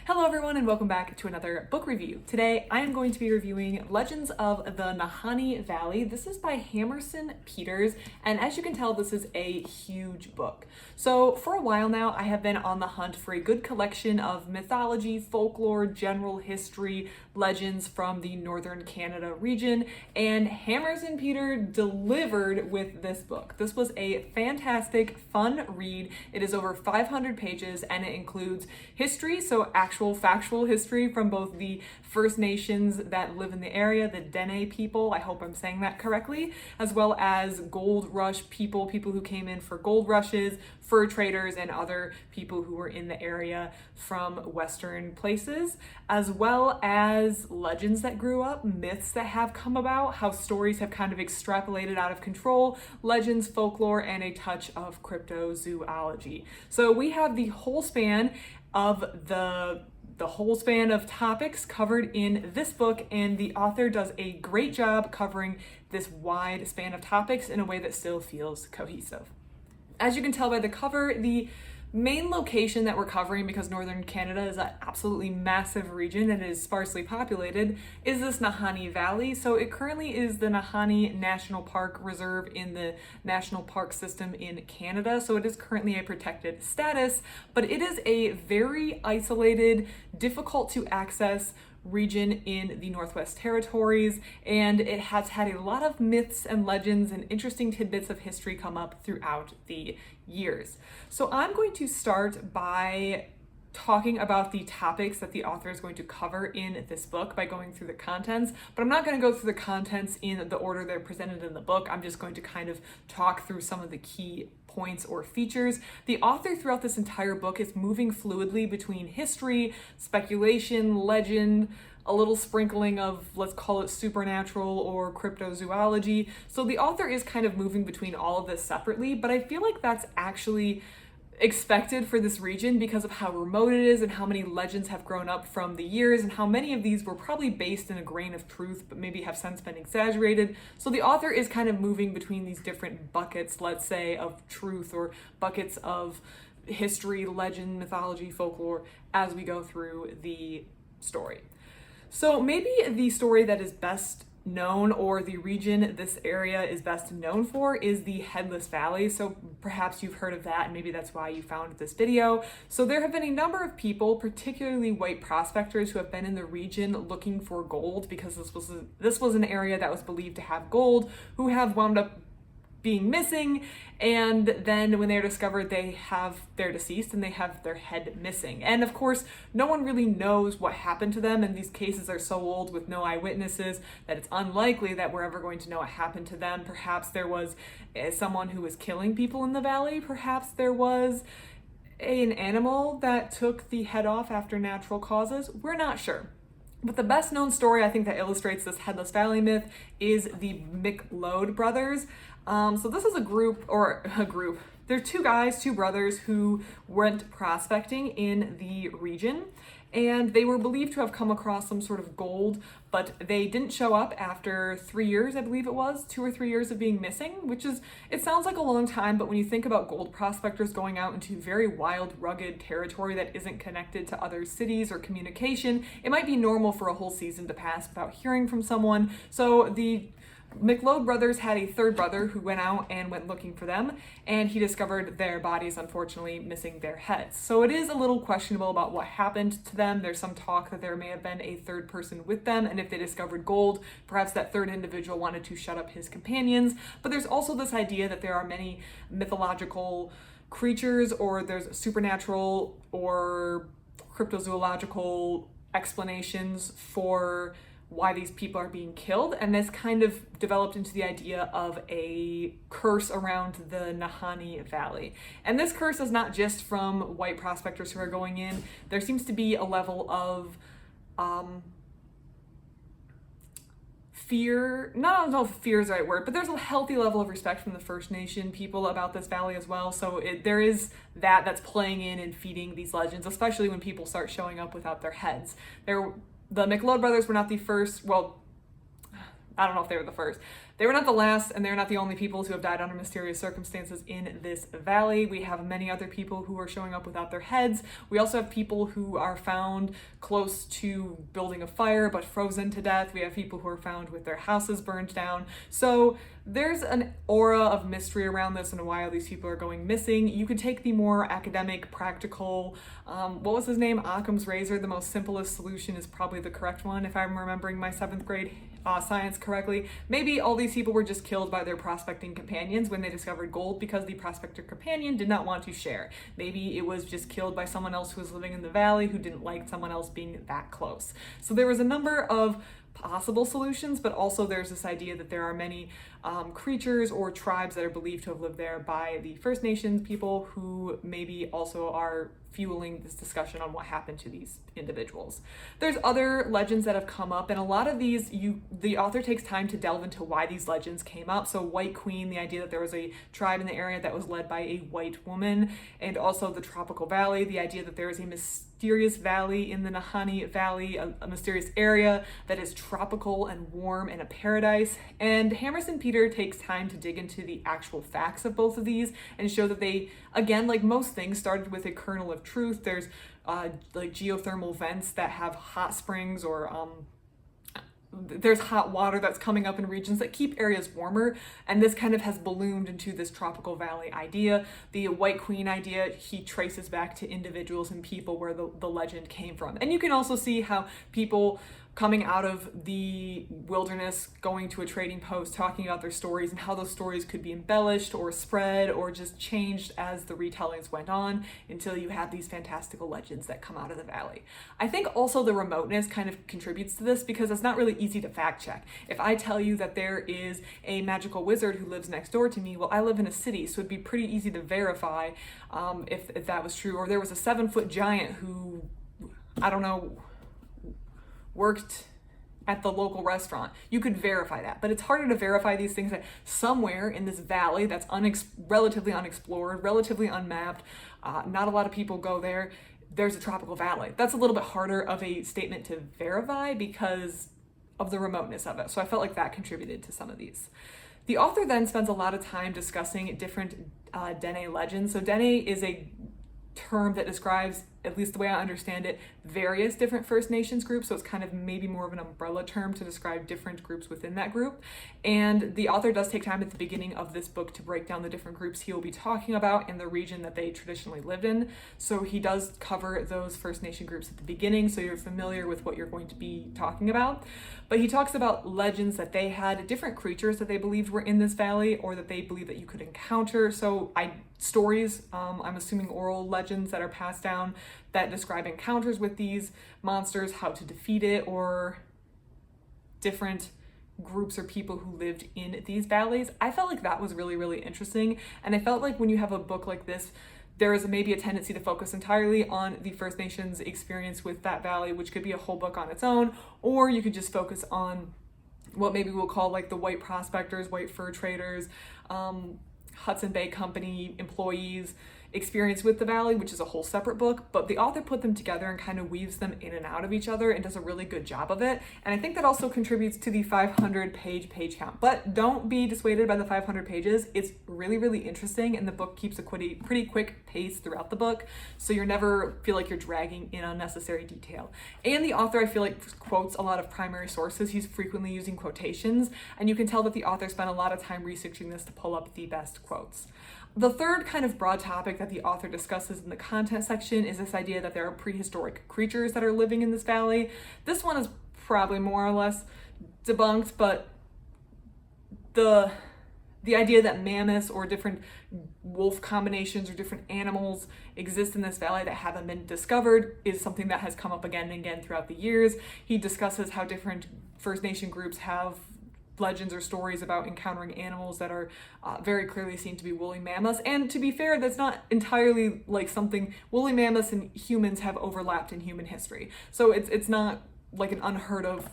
Hello everyone and welcome back to another book review. Today I am going to be reviewing Legends of the Nahanni Valley. This is by Hammerson Peters, and as you can tell, this is a huge book. So for a while now, I have been on the hunt for a good collection of mythology, folklore, general history, legends from the Northern Canada region, and Hammerson Peters delivered with this book. This was a fantastic, fun read. It is over 500 pages and it includes history, so actual factual history from both the First Nations that live in the area, the Dene people, I hope I'm saying that correctly, as well as gold rush people who came in for gold rushes, fur traders, and other people who were in the area from Western places, as well as legends that grew up, myths that have come about, how stories have kind of extrapolated out of control, legends, folklore, and a touch of cryptozoology. So we have the whole span of topics covered in this book, and the author does a great job covering this wide span of topics in a way that still feels cohesive. As you can tell by the cover, the main location that we're covering, because Northern Canada is an absolutely massive region and is sparsely populated, is this Nahanni Valley. So it currently is the Nahanni National Park Reserve in the National Park System in Canada. So it is currently a protected status, but it is a very isolated, difficult to access region in the Northwest Territories, and it has had a lot of myths and legends and interesting tidbits of history come up throughout the years. So I'm going to start by talking about the topics that the author is going to cover in this book by going through the contents, but I'm not going to go through the contents in the order they're presented in the book. I'm just going to kind of talk through some of the key points or features. The author throughout this entire book is moving fluidly between history, speculation, legend, a little sprinkling of, let's call it supernatural or cryptozoology. So the author is kind of moving between all of this separately, but I feel like that's actually expected for this region because of how remote it is and how many legends have grown up from the years and how many of these were probably based in a grain of truth but maybe have since been exaggerated. So the author is kind of moving between these different buckets, let's say, of truth or buckets of history, legend, mythology, folklore as we go through the story. So maybe the story that is best known, or the region this area is best known for, is the Headless Valley. So perhaps you've heard of that, and maybe that's why you found this video. So there have been a number of people, particularly white prospectors, who have been in the region looking for gold, because this was an area that was believed to have gold, who have wound up being missing, and then when they're discovered, they're deceased and they have their head missing. And of course, no one really knows what happened to them, and these cases are so old with no eyewitnesses that it's unlikely that we're ever going to know what happened to them. Perhaps there was someone who was killing people in the valley. Perhaps there was an animal that took the head off after natural causes. We're not sure. But the best known story I think that illustrates this Headless Valley myth is the MCL Brothers. So this is a group. They're two brothers who went prospecting in the region, and they were believed to have come across some sort of gold, but they didn't show up after 3 years, I believe it was, 2 or 3 years of being missing, it sounds like a long time, but when you think about gold prospectors going out into very wild, rugged territory that isn't connected to other cities or communication, it might be normal for a whole season to pass without hearing from someone. So the MCL Brothers had a third brother who went out and went looking for them, and he discovered their bodies, unfortunately, missing their heads. So it is a little questionable about what happened to them. There's some talk that there may have been a third person with them, and if they discovered gold, perhaps that third individual wanted to shut up his companions. But there's also this idea that there are many mythological creatures, or there's supernatural or cryptozoological explanations for why these people are being killed, and this kind of developed into the idea of a curse around the Nahanni Valley. And this curse is not just from white prospectors who are going in. There seems to be a level of fear, I don't know if fear is the right word, but there's a healthy level of respect from the First Nation people about this valley as well. So there is that's playing in and feeding these legends, especially when people start showing up without their heads. The MCL Brothers were not the first, well, I don't know if they were the first. They were not the last, and they're not the only peoples who have died under mysterious circumstances in this valley. We have many other people who are showing up without their heads. We also have people who are found close to building a fire but frozen to death. We have people who are found with their houses burned down. So there's an aura of mystery around this and why all these people are going missing. You could take the more academic, practical, what was his name? Occam's razor. The most simplest solution is probably the correct one, if I'm remembering my 7th grade science correctly. Maybe all these people were just killed by their prospecting companions when they discovered gold because the prospector companion did not want to share. Maybe it was just killed by someone else who was living in the valley who didn't like someone else being that close. So there was a number of possible solutions, but also there's this idea that there are many creatures or tribes that are believed to have lived there by the First Nations people who maybe also are fueling this discussion on what happened to these individuals. There's other legends that have come up, and a lot of these, the author takes time to delve into why these legends came up. So White Queen, the idea that there was a tribe in the area that was led by a white woman, and also the Tropical Valley, the idea that there is a mysterious valley in the Nahanni Valley, a mysterious area that is tropical and warm and a paradise. And Hammerson Peters takes time to dig into the actual facts of both of these and show that they, again, like most things, started with a kernel of truth. There's like geothermal vents that have hot springs, or there's hot water that's coming up in regions that keep areas warmer, and this kind of has ballooned into this tropical valley idea. The White Queen idea, he traces back to individuals and people where the legend came from. And you can also see how people coming out of the wilderness, going to a trading post, talking about their stories and how those stories could be embellished or spread or just changed as the retellings went on until you have these fantastical legends that come out of the valley. I think also the remoteness kind of contributes to this because it's not really easy to fact check. If I tell you that there is a magical wizard who lives next door to me, well, I live in a city, so it'd be pretty easy to verify if that was true. Or there was a 7-foot giant who, I don't know, worked at the local restaurant. You could verify that, but it's harder to verify these things that somewhere in this valley that's relatively unexplored, relatively unmapped, not a lot of people go there, there's a tropical valley. That's a little bit harder of a statement to verify because of the remoteness of it. So I felt like that contributed to some of these. The author then spends a lot of time discussing different Dene legends. So Dene is a term that describes, at least the way I understand it, various different First Nations groups. So it's kind of maybe more of an umbrella term to describe different groups within that group. And the author does take time at the beginning of this book to break down the different groups he will be talking about in the region that they traditionally lived in. So he does cover those First Nation groups at the beginning, so you're familiar with what you're going to be talking about. But he talks about legends that they had, different creatures that they believed were in this valley or that they believe that you could encounter. So stories, I'm assuming oral legends that are passed down that describe encounters with these monsters, how to defeat it, or different groups or people who lived in these valleys. I felt like that was really, really interesting. And I felt like when you have a book like this, there is maybe a tendency to focus entirely on the First Nations experience with that valley, which could be a whole book on its own, or you could just focus on what maybe we'll call like the white prospectors, white fur traders, Hudson Bay Company employees experience with the valley, which is a whole separate book, but the author put them together and kind of weaves them in and out of each other and does a really good job of it. And I think that also contributes to the 500 page count. But don't be dissuaded by the 500 pages. It's really, really interesting, and the book keeps a pretty quick pace throughout the book, so you never feel like you're dragging in unnecessary detail. And the author, I feel like, quotes a lot of primary sources. He's frequently using quotations, and you can tell that the author spent a lot of time researching this to pull up the best quotes. The third kind of broad topic that the author discusses in the content section is this idea that there are prehistoric creatures that are living in this valley. This one is probably more or less debunked, but the idea that mammoths or different wolf combinations or different animals exist in this valley that haven't been discovered is something that has come up again and again throughout the years. He discusses how different First Nation groups have legends or stories about encountering animals that are very clearly seen to be woolly mammoths. And to be fair, that's not entirely like something, woolly mammoths and humans have overlapped in human history. So it's not like an unheard of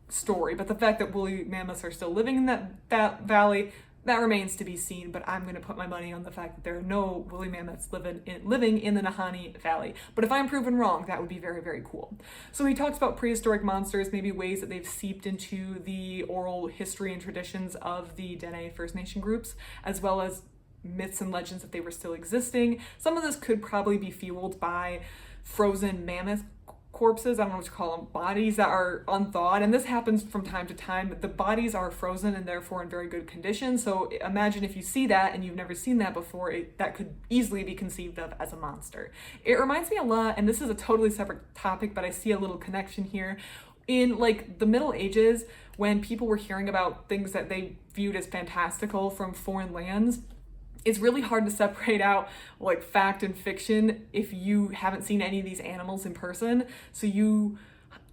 story, but the fact that woolly mammoths are still living in that valley that remains to be seen, but I'm going to put my money on the fact that there are no woolly mammoths living in the Nahanni Valley. But if I'm proven wrong, that would be very, very cool. So he talks about prehistoric monsters, maybe ways that they've seeped into the oral history and traditions of the Dene First Nation groups, as well as myths and legends that they were still existing. Some of this could probably be fueled by frozen mammoth corpses, I don't know what to call them, bodies that are unthawed, and this happens from time to time. The bodies are frozen and therefore in very good condition, so imagine if you see that and you've never seen that before, that could easily be conceived of as a monster. It reminds me a lot, and this is a totally separate topic, but I see a little connection here. In like the Middle Ages, when people were hearing about things that they viewed as fantastical from foreign lands, it's really hard to separate out like fact and fiction if you haven't seen any of these animals in person. So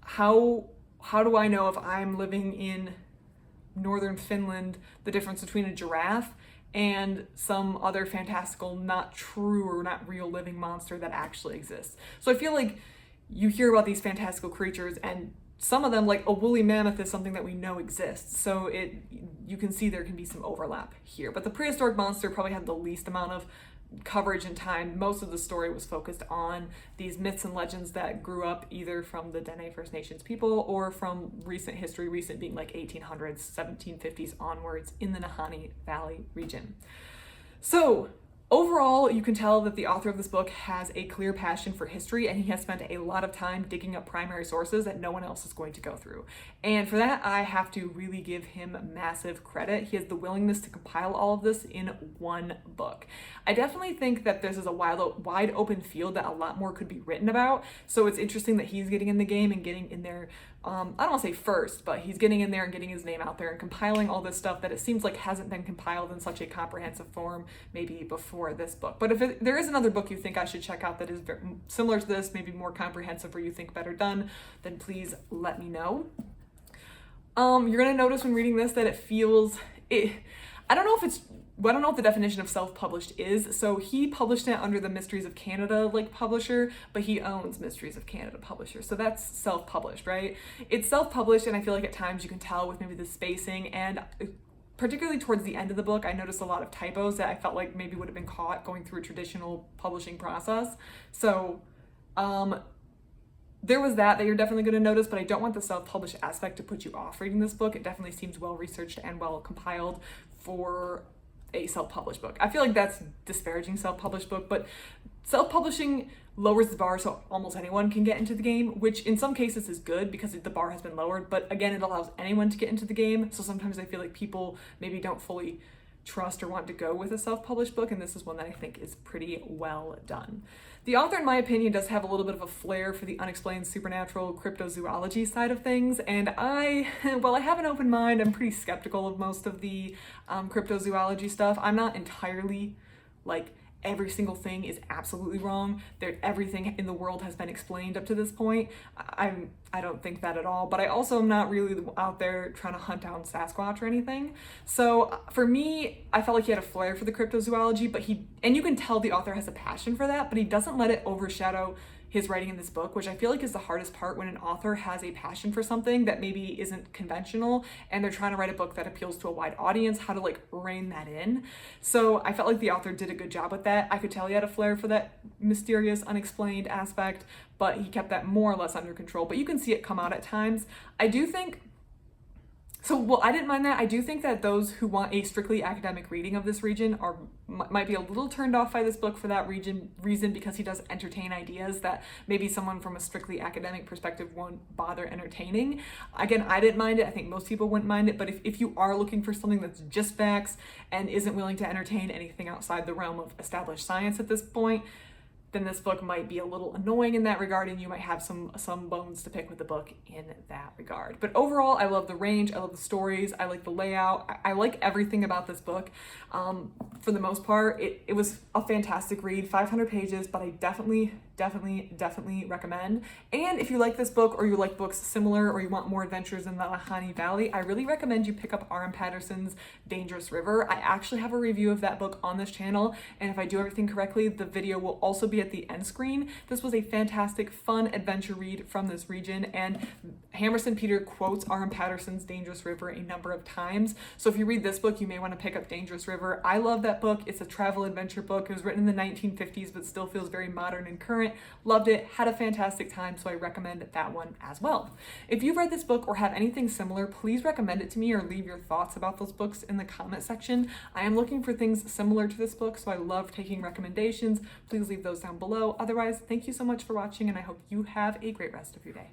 how do I know if I'm living in northern Finland, the difference between a giraffe and some other fantastical, not true or not real living monster that actually exists? So I feel like you hear about these fantastical creatures, and some of them, like a woolly mammoth, is something that we know exists. So you can see there can be some overlap here. But the prehistoric monster probably had the least amount of coverage and time. Most of the story was focused on these myths and legends that grew up either from the Dene First Nations people or from recent history, recent being like 1800s, 1750s onwards in the Nahanni Valley region. So overall, you can tell that the author of this book has a clear passion for history, and he has spent a lot of time digging up primary sources that no one else is going to go through. And for that, I have to really give him massive credit. He has the willingness to compile all of this in one book. I definitely think that this is a wide open field that a lot more could be written about. So it's interesting that he's getting in the game and getting in there. I don't want to say first, but he's getting in there and getting his name out there and compiling all this stuff that it seems like hasn't been compiled in such a comprehensive form maybe before this book. But if there is another book you think I should check out that is very similar to this, maybe more comprehensive, or you think better done, then please let me know. You're going to notice when reading this that it feels, I don't know what the definition of self-published is. So he published it under the Mysteries of Canada publisher, but he owns Mysteries of Canada publisher. So that's self-published, right? It's self-published, and I feel like at times you can tell with maybe the spacing, and particularly towards the end of the book, I noticed a lot of typos that I felt like maybe would have been caught going through a traditional publishing process. So there was that you're definitely going to notice, but I don't want the self-published aspect to put you off reading this book. It definitely seems well-researched and well-compiled for a self-published book. I feel like that's disparaging self-published book, but self-publishing lowers the bar so almost anyone can get into the game, which in some cases is good because the bar has been lowered, but again, it allows anyone to get into the game. So sometimes I feel like people maybe don't fully trust or want to go with a self-published book, and this is one that I think is pretty well done. The author, in my opinion, does have a little bit of a flair for the unexplained supernatural cryptozoology side of things, and while I have an open mind, I'm pretty skeptical of most of the cryptozoology stuff. I'm not entirely like every single thing is absolutely wrong. Everything in the world has been explained up to this point. I don't think that at all, but I also am not really out there trying to hunt down Sasquatch or anything. So for me, I felt like he had a flair for the cryptozoology, and you can tell the author has a passion for that, but he doesn't let it overshadow his writing in this book, which I feel like is the hardest part when an author has a passion for something that maybe isn't conventional and they're trying to write a book that appeals to a wide audience, how to rein that in. So I felt like the author did a good job with that. I could tell he had a flair for that mysterious, unexplained aspect, but he kept that more or less under control. But you can see it come out at times. I didn't mind that. I do think that those who want a strictly academic reading of this region might be a little turned off by this book for that reason, because he does entertain ideas that maybe someone from a strictly academic perspective won't bother entertaining. Again, I didn't mind it. I think most people wouldn't mind it, but if you are looking for something that's just facts and isn't willing to entertain anything outside the realm of established science at this point, then this book might be a little annoying in that regard, and you might have some bones to pick with the book in that regard. But overall, I love the range, I love the stories, I like the layout, I like everything about this book. For the most part, it was a fantastic read, 500 pages, but I definitely recommend. And if you like this book, or you like books similar, or you want more adventures in the Nahanni Valley, I really recommend you pick up R.M. Patterson's Dangerous River. I actually have a review of that book on this channel, and if I do everything correctly, the video will also be at the end screen. This was a fantastic, fun adventure read from this region, and Hammerson Peters quotes R.M. Patterson's Dangerous River a number of times. So if you read this book, you may want to pick up Dangerous River. I love that book. It's a travel adventure book. It was written in the 1950s, but still feels very modern and current. Loved it, had a fantastic time, so I recommend that one as well. If you've read this book or have anything similar, please recommend it to me or leave your thoughts about those books in the comment section. I am looking for things similar to this book, so I love taking recommendations. Please leave those down below. Otherwise, thank you so much for watching, and I hope you have a great rest of your day.